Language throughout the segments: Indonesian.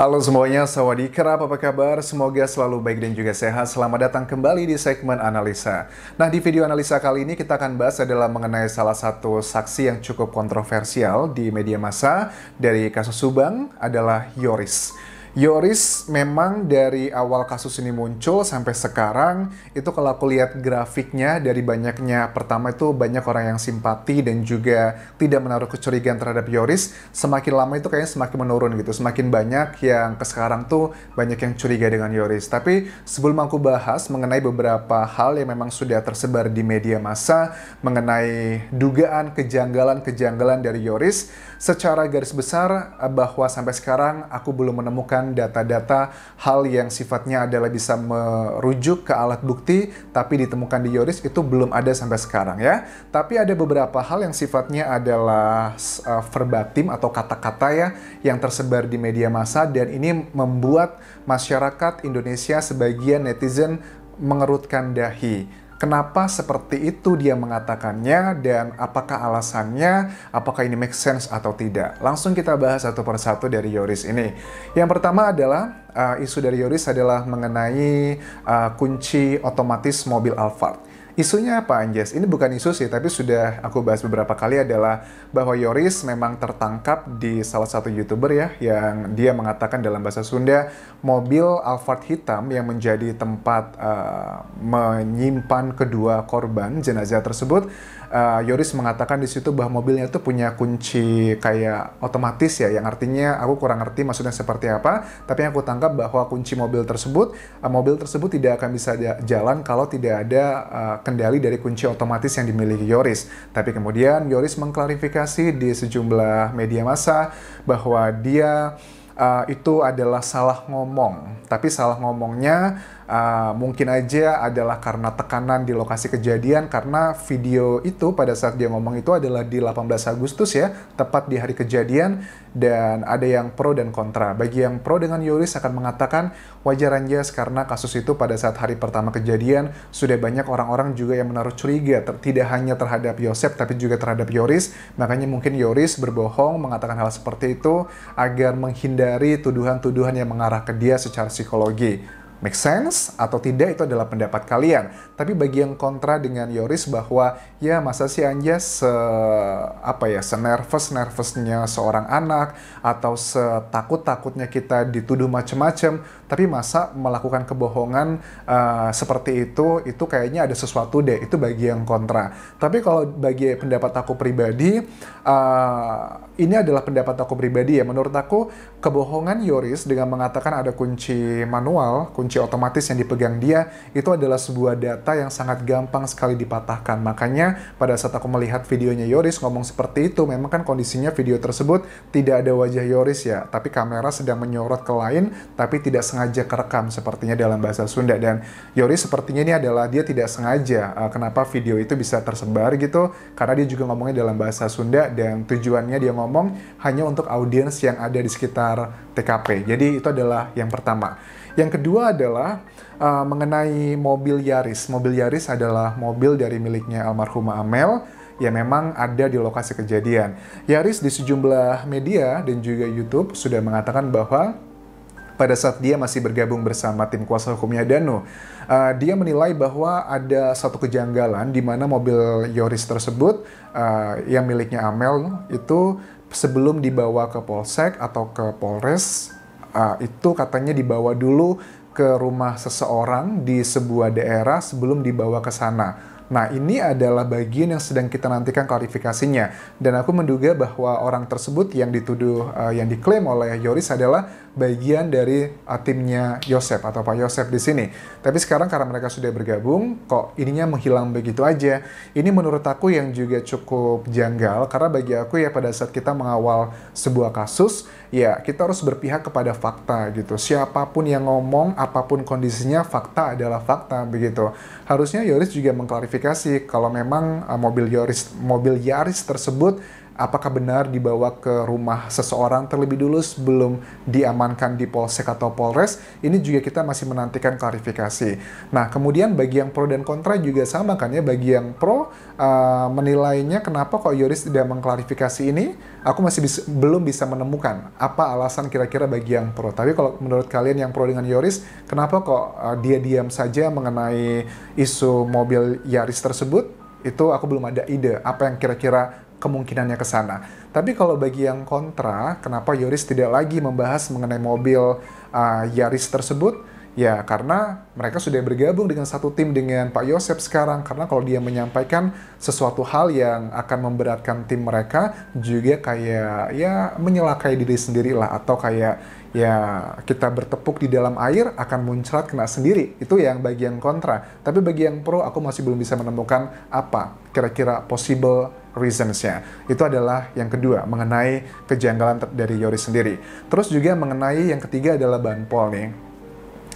Halo semuanya, sawadee krap, apa kabar? Semoga selalu baik dan juga sehat. Selamat datang kembali di segmen analisa. Nah, di video analisa kali ini kita akan bahas adalah mengenai salah satu saksi yang cukup kontroversial di media massa dari kasus Subang adalah Yoris. Yoris memang dari awal kasus ini muncul sampai sekarang itu kalau aku lihat grafiknya dari banyaknya, pertama itu banyak orang yang simpati dan juga tidak menaruh kecurigaan terhadap Yoris, semakin lama itu kayaknya semakin menurun gitu, semakin banyak yang ke sekarang tuh banyak yang curiga dengan Yoris. Tapi sebelum aku bahas mengenai beberapa hal yang memang sudah tersebar di media massa mengenai dugaan kejanggalan-kejanggalan dari Yoris, secara garis besar bahwa sampai sekarang aku belum menemukan data-data hal yang sifatnya adalah bisa merujuk ke alat bukti, tapi ditemukan di Yoris itu belum ada sampai sekarang ya. Tapi ada beberapa hal yang sifatnya adalah verbatim atau kata-kata ya yang tersebar di media massa, dan ini membuat masyarakat Indonesia sebagian netizen mengerutkan dahi. Kenapa seperti itu dia mengatakannya dan apakah alasannya, apakah ini make sense atau tidak? Langsung kita bahas satu persatu dari Yoris ini. Yang pertama adalah isu dari Yoris adalah mengenai kunci otomatis mobil Alphard. Isunya apa, Anjas? Ini bukan isu sih, tapi sudah aku bahas beberapa kali adalah bahwa Yoris memang tertangkap di salah satu YouTuber ya, yang dia mengatakan dalam bahasa Sunda, mobil Alphard hitam yang menjadi tempat menyimpan kedua korban jenazah tersebut. Yoris mengatakan di situ bahwa mobilnya itu punya kunci kayak otomatis ya, yang artinya aku kurang ngerti maksudnya seperti apa, tapi yang aku tangkap bahwa kunci mobil tersebut tidak akan bisa jalan kalau tidak ada kendali dari kunci otomatis yang dimiliki Yoris. Tapi kemudian Yoris mengklarifikasi di sejumlah media massa bahwa dia itu adalah salah ngomong, tapi salah ngomongnya mungkin aja adalah karena tekanan di lokasi kejadian, karena video itu pada saat dia ngomong itu adalah di 18 Agustus ya, tepat di hari kejadian, dan ada yang pro dan kontra. Bagi yang pro dengan Yoris akan mengatakan wajar Anjas karena kasus itu pada saat hari pertama kejadian sudah banyak orang-orang juga yang menaruh curiga tidak hanya terhadap Yosep tapi juga terhadap Yoris, makanya mungkin Yoris berbohong mengatakan hal seperti itu agar menghindari tuduhan-tuduhan yang mengarah ke dia secara psikologi. Make sense atau tidak itu adalah pendapat kalian. Tapi bagi yang kontra dengan Yoris bahwa ya masa sih Anjas senervous-nervousnya seorang anak atau setakut-takutnya kita dituduh macam-macam, tapi masa melakukan kebohongan seperti itu kayaknya ada sesuatu deh. Itu bagi yang kontra. Tapi kalau bagi pendapat aku pribadi, ini adalah pendapat aku pribadi ya. Menurut aku kebohongan Yoris dengan mengatakan ada kunci manual, kunci otomatis yang dipegang dia, itu adalah sebuah data yang sangat gampang sekali dipatahkan. Makanya pada saat aku melihat videonya Yoris ngomong seperti itu, memang kan kondisinya video tersebut tidak ada wajah Yoris ya, tapi kamera sedang menyorot ke lain, tapi tidak sengaja kerekam sepertinya dalam bahasa Sunda. Dan Yoris sepertinya ini adalah dia tidak sengaja kenapa video itu bisa tersebar gitu, karena dia juga ngomongnya dalam bahasa Sunda dan tujuannya dia ngomong hanya untuk audiens yang ada di sekitar TKP. Jadi itu adalah yang pertama. Yang kedua adalah mengenai mobil Yaris. Mobil Yaris adalah mobil dari miliknya almarhumah Amel yang memang ada di lokasi kejadian. Yaris di sejumlah media dan juga YouTube sudah mengatakan bahwa pada saat dia masih bergabung bersama tim kuasa hukumnya Danu, dia menilai bahwa ada satu kejanggalan di mana mobil Yoris tersebut yang miliknya Amel itu sebelum dibawa ke Polsek atau ke Polres, itu katanya dibawa dulu ke rumah seseorang di sebuah daerah sebelum dibawa ke sana. Nah, ini adalah bagian yang sedang kita nantikan klarifikasinya. Dan aku menduga bahwa orang tersebut yang dituduh, yang diklaim oleh Yoris adalah bagian dari timnya Yosep atau Pak Yosep di sini. Tapi sekarang karena mereka sudah bergabung, kok ininya menghilang begitu aja. Ini menurut aku yang juga cukup janggal, karena bagi aku ya pada saat kita mengawal sebuah kasus, ya kita harus berpihak kepada fakta gitu. Siapapun yang ngomong, apapun kondisinya, fakta adalah fakta begitu. Harusnya Yoris juga mengklarifikasi kalau memang mobil Yaris tersebut apakah benar dibawa ke rumah seseorang terlebih dulu sebelum diamankan di Polsek atau Polres? Ini juga kita masih menantikan klarifikasi. Nah, kemudian bagi yang pro dan kontra juga sama kan ya. Bagi yang pro menilainya kenapa kok Yoris tidak mengklarifikasi ini, aku masih belum bisa menemukan apa alasan kira-kira bagi yang pro. Tapi kalau menurut kalian yang pro dengan Yoris, kenapa kok dia diam saja mengenai isu mobil Yaris tersebut? Itu aku belum ada ide apa yang kira-kira kemungkinannya ke sana. Tapi kalau bagi yang kontra, kenapa Yoris tidak lagi membahas mengenai mobil Yaris tersebut? Ya, karena mereka sudah bergabung dengan satu tim dengan Pak Yosep sekarang. Karena kalau dia menyampaikan sesuatu hal yang akan memberatkan tim mereka, juga kayak ya menyelakai diri sendiri lah. Atau kayak ya kita bertepuk di dalam air akan muncrat kena sendiri. Itu yang bagian kontra. Tapi bagi yang pro, aku masih belum bisa menemukan apa kira-kira possible reasons-nya. Itu adalah yang kedua, mengenai kejanggalan dari Yoris sendiri. Terus juga mengenai yang ketiga adalah Banpol nih.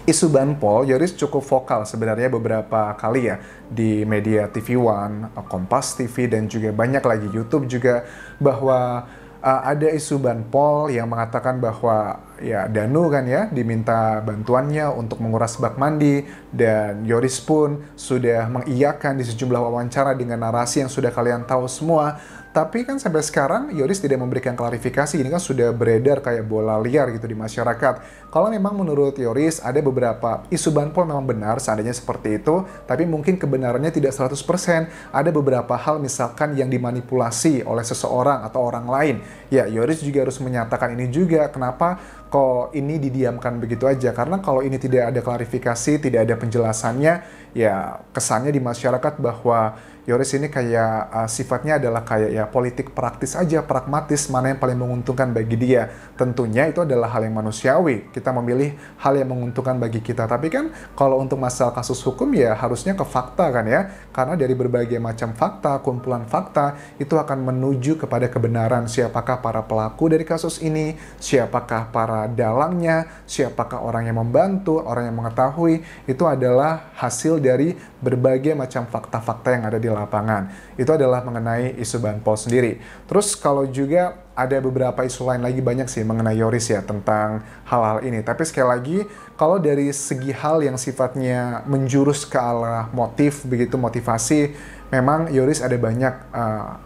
Isu Banpol, Yoris cukup vokal sebenarnya beberapa kali ya di media TV One, Kompas TV, dan juga banyak lagi YouTube juga, bahwa ada isu Banpol yang mengatakan bahwa ya Danu kan ya diminta bantuannya untuk menguras bak mandi, dan Yoris pun sudah mengiyakan di sejumlah wawancara dengan narasi yang sudah kalian tahu semua. Tapi kan sampai sekarang Yoris tidak memberikan klarifikasi. Ini kan sudah beredar kayak bola liar gitu di masyarakat. Kalau memang menurut Yoris ada beberapa isu Banpol memang benar seandainya seperti itu, tapi mungkin kebenarannya tidak 100%. Ada beberapa hal misalkan yang dimanipulasi oleh seseorang atau orang lain. Ya, Yoris juga harus menyatakan ini juga. Kenapa kok ini didiamkan begitu aja? Karena kalau ini tidak ada klarifikasi, tidak ada penjelasannya, ya kesannya di masyarakat bahwa Yoris ini kayak sifatnya adalah kayak ya politik praktis aja, pragmatis, mana yang paling menguntungkan bagi dia. Tentunya itu adalah hal yang manusiawi, kita memilih hal yang menguntungkan bagi kita. Tapi kan kalau untuk masalah kasus hukum ya harusnya ke fakta kan ya. Karena dari berbagai macam fakta, kumpulan fakta, itu akan menuju kepada kebenaran siapakah para pelaku dari kasus ini, siapakah para dalangnya, siapakah orang yang membantu, orang yang mengetahui. Itu adalah hasil dari berbagai macam fakta-fakta yang ada di lapangan. Itu adalah mengenai isu Banpol sendiri. Terus kalau juga ada beberapa isu lain lagi banyak sih mengenai Yoris ya tentang hal-hal ini. Tapi sekali lagi, kalau dari segi hal yang sifatnya menjurus ke arah motif, begitu motivasi, memang Yoris ada banyak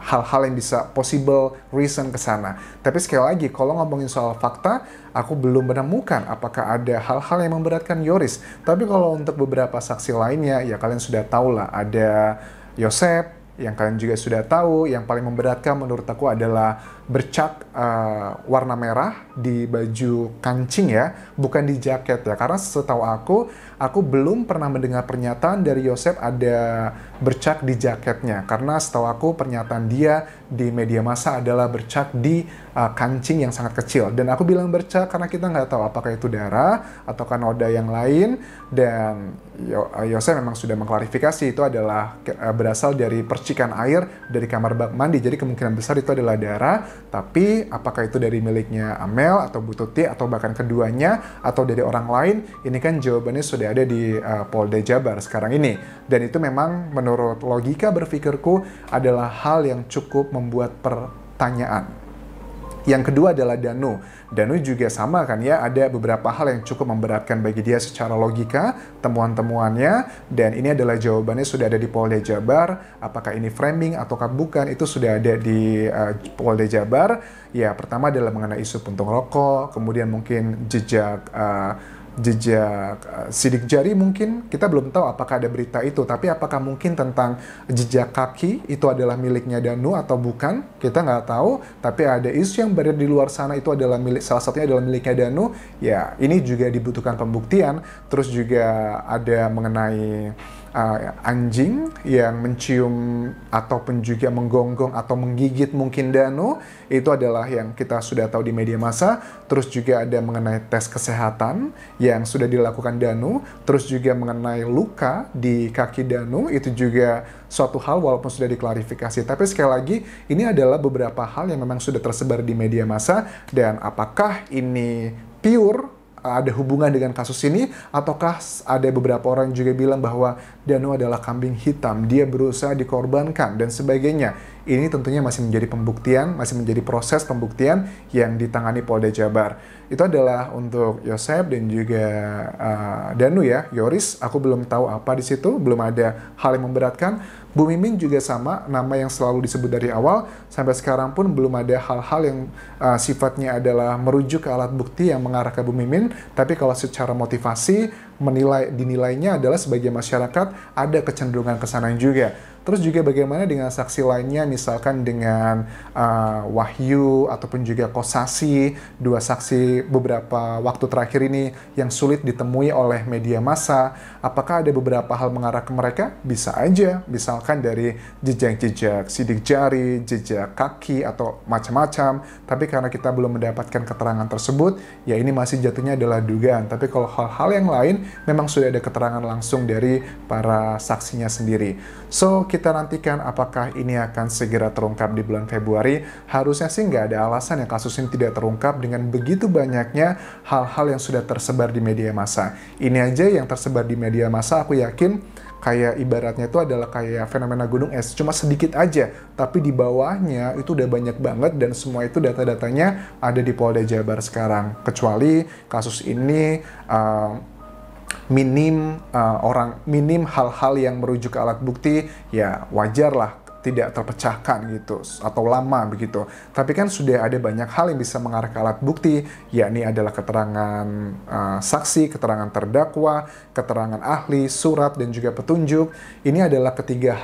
hal-hal yang bisa possible reason ke sana. Tapi sekali lagi, kalau ngomongin soal fakta, aku belum menemukan apakah ada hal-hal yang memberatkan Yoris. Tapi kalau untuk beberapa saksi lainnya, ya kalian sudah tahu lah, ada Yosep, yang kalian juga sudah tahu, yang paling memberatkan menurut aku adalah bercak warna merah di baju kancing ya, bukan di jaket ya. Karena setahu aku belum pernah mendengar pernyataan dari Yosep ada bercak di jaketnya. Karena setahu aku pernyataan dia di media massa adalah bercak di kancing yang sangat kecil. Dan aku bilang bercak karena kita nggak tahu apakah itu darah atau noda yang lain. Dan Yosep memang sudah mengklarifikasi itu adalah berasal dari percikan air dari kamar bak mandi. Jadi kemungkinan besar itu adalah darah. Tapi apakah itu dari miliknya Amel atau Bu Tuti atau bahkan keduanya atau dari orang lain, ini kan jawabannya sudah ada di Polda Jabar sekarang ini. Dan itu memang menurut logika berpikirku adalah hal yang cukup membuat pertanyaan. Yang kedua adalah Danu. Danu juga sama kan ya, ada beberapa hal yang cukup memberatkan bagi dia secara logika, temuan-temuannya, dan ini adalah jawabannya sudah ada di Polda Jabar. Apakah ini framing ataukah bukan, itu sudah ada di Polda Jabar. Ya, pertama adalah mengenai isu puntung rokok, kemudian mungkin jejak sidik jari, mungkin kita belum tahu apakah ada berita itu, tapi apakah mungkin tentang jejak kaki itu adalah miliknya Danu atau bukan, kita nggak tahu. Tapi ada isu yang berada di luar sana itu adalah salah satunya adalah miliknya Danu. Ya, ini juga dibutuhkan pembuktian. Terus juga ada mengenai anjing yang mencium ataupun juga menggonggong atau menggigit mungkin Danu, itu adalah yang kita sudah tahu di media massa. Terus juga ada mengenai tes kesehatan yang sudah dilakukan Danu, terus juga mengenai luka di kaki Danu, itu juga suatu hal walaupun sudah diklarifikasi. Tapi sekali lagi, ini adalah beberapa hal yang memang sudah tersebar di media massa, dan apakah ini pure ada hubungan dengan kasus ini, ataukah ada beberapa orang juga bilang bahwa Danu adalah kambing hitam, dia berusaha dikorbankan dan sebagainya. ini tentunya masih menjadi pembuktian, masih menjadi proses pembuktian yang ditangani Polda Jabar. Itu adalah untuk Yosep dan juga Danu ya, Yoris. Aku belum tahu apa di situ, belum ada hal yang memberatkan. Bu Mimin juga sama, nama yang selalu disebut dari awal, sampai sekarang pun belum ada hal-hal yang sifatnya adalah merujuk ke alat bukti yang mengarah ke Bu Mimin, tapi kalau secara motivasi, dinilainya adalah sebagai masyarakat ada kecenderungan ke sana juga. Terus juga bagaimana dengan saksi lainnya, misalkan dengan Wahyu ataupun juga Kosasi, dua saksi beberapa waktu terakhir ini yang sulit ditemui oleh media massa. Apakah ada beberapa hal mengarah ke mereka? Bisa aja, misalkan dari jejak-jejak sidik jari, jejak kaki, atau macam-macam. Tapi karena kita belum mendapatkan keterangan tersebut, ya ini masih jatuhnya adalah dugaan. Tapi kalau hal-hal yang lain, memang sudah ada keterangan langsung dari para saksinya sendiri. So, kita nantikan apakah ini akan segera terungkap di bulan Februari. Harusnya sih nggak ada alasan yang kasus ini tidak terungkap dengan begitu banyaknya hal-hal yang sudah tersebar di media massa. Ini aja yang tersebar di media massa, aku yakin kayak ibaratnya itu adalah kayak fenomena gunung es, cuma sedikit aja, tapi di bawahnya itu udah banyak banget dan semua itu data-datanya ada di Polda Jabar sekarang. Kecuali kasus ini minim hal-hal yang merujuk ke alat bukti, ya wajar lah tidak terpecahkan gitu atau lama begitu. Tapi kan sudah ada banyak hal yang bisa mengarah ke alat bukti, yakni adalah keterangan saksi, keterangan terdakwa, keterangan ahli, surat, dan juga petunjuk. Ini adalah tiga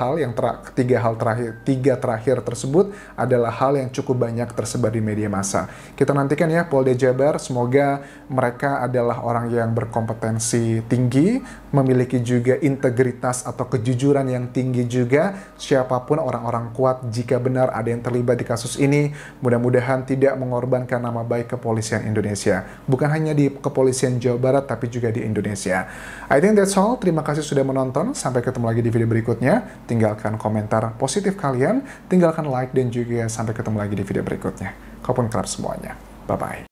terakhir tersebut adalah hal yang cukup banyak tersebar di media massa. Kita nantikan ya Polda Jabar, semoga mereka adalah orang yang berkompetensi tinggi, memiliki juga integritas atau kejujuran yang tinggi juga. Siapapun orang-orang kuat, jika benar ada yang terlibat di kasus ini, mudah-mudahan tidak mengorbankan nama baik kepolisian Indonesia. Bukan hanya di kepolisian Jawa Barat, tapi juga di Indonesia. I think that's all. Terima kasih sudah menonton. Sampai ketemu lagi di video berikutnya. Tinggalkan komentar positif kalian, tinggalkan like, dan juga sampai ketemu lagi di video berikutnya. Kaupun kerap semuanya. Bye-bye.